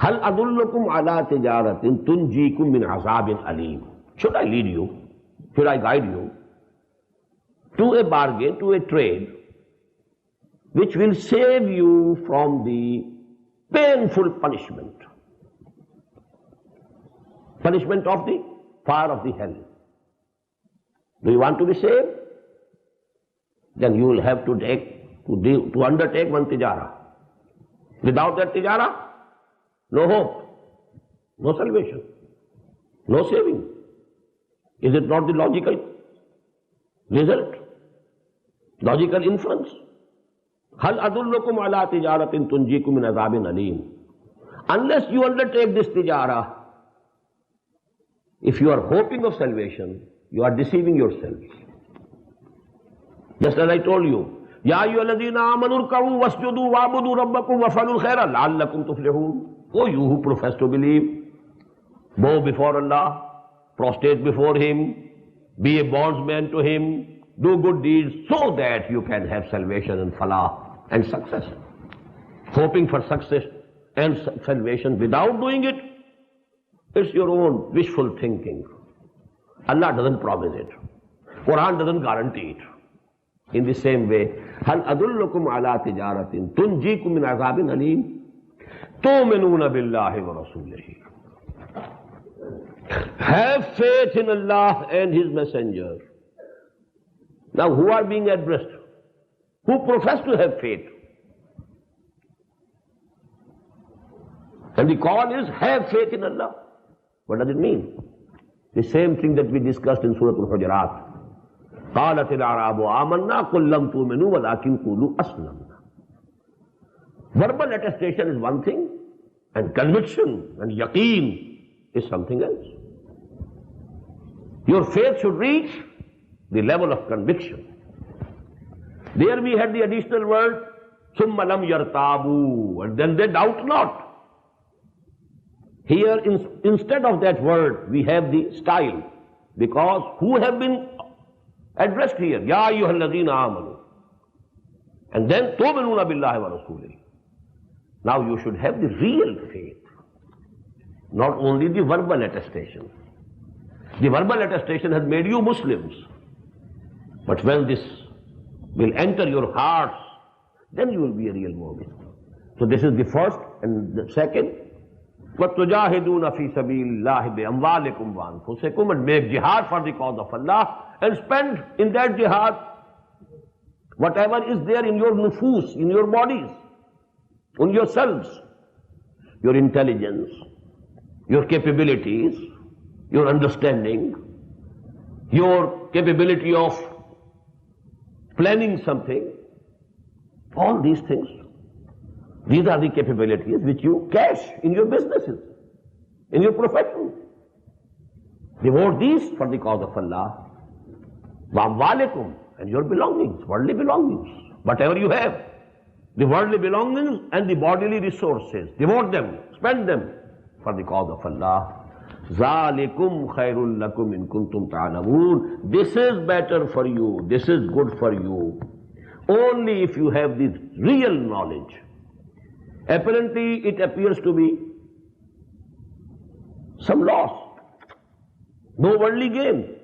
हल अदुल्लुकुम अला तिजारतिन तुनजीकुम मिन अज़ाबिन Aleem. Should I lead you? Should I guide you to a bargain, to a trade, which will save you from the painful punishment? Punishment of the fire of the hell. Do you want to be saved? Then you will have to undertake one tijara. Without that tijara, no hope, no salvation, no saving. Is it not the logical result? Logical inference? Hal adullukum ala tijaratin tunjikum min azabin alim. Unless you undertake this tijara, if you are hoping of salvation, you are deceiving yourself. Just as I told you, Ya ayyuhalladhina amanu rka'u wasjudu wa'budu rabbakum waf'alul khaira la'allakum tuflihun. Oh, you who profess to believe, bow before Allah, prostrate before Him, be a bondsman to Him, do good deeds so that you can have salvation and falah and success. Hoping for success and salvation without doing it, it's your own wishful thinking. Allah doesn't promise it. Quran doesn't guarantee it. In the same way, hal adullukum ala tijaratin tunjikum min azabin alim tu'minuna billahi wa rasulihi. Have faith in Allah and His Messenger. Now, who are being addressed? Who profess to have faith? And the call is, have faith in Allah. What does it mean? The same thing that we discussed in Surah Al-Hujurat. قالت الأعراب آمنا قل لم تؤمنوا ولكن قولوا أسلمنا. Verbal attestation is one thing, and conviction and yaqeen is something else. Your faith should reach the level of conviction. There we had the additional word, ثُمَّ لَمْ يَرْتَابُوا, and then they doubt not. Here, instead of that word, we have the style, because who have been addressed here? Ya ayyuhalladhina amanu. And then, tu'minuna billahi wa rasulihi. Now you should have the real faith, not only the verbal attestation. The verbal attestation has made you Muslims. But when this will enter your hearts, then you will be a real Muslim. So this is the first. And the second, وَتُجَاهِدُونَ فِي سَبِيلِ اللَّهِ بِأَمْوَالِكُمْ وَأَنفُسِكُمْ, and make jihad for the cause of Allah, and spend in that jihad whatever is there in your nufus, in your bodies, on yourselves, your intelligence, your capabilities, your understanding, your capability of planning something, all these things. These are the capabilities which you cash in your businesses, in your profession. Devote these for the cause of Allah. وَأَمْوَالِكُمْ, and your belongings, worldly belongings, whatever you have, the worldly belongings and the bodily resources, devote them, spend them for the cause of Allah. ذَلِكُمْ خَيْرٌ لَكُمْ إِن كُنْتُمْ تَعْلَمُونَ. This is better for you, this is good for you, only if you have this real knowledge. Apparently, it appears to be some loss, no worldly gain.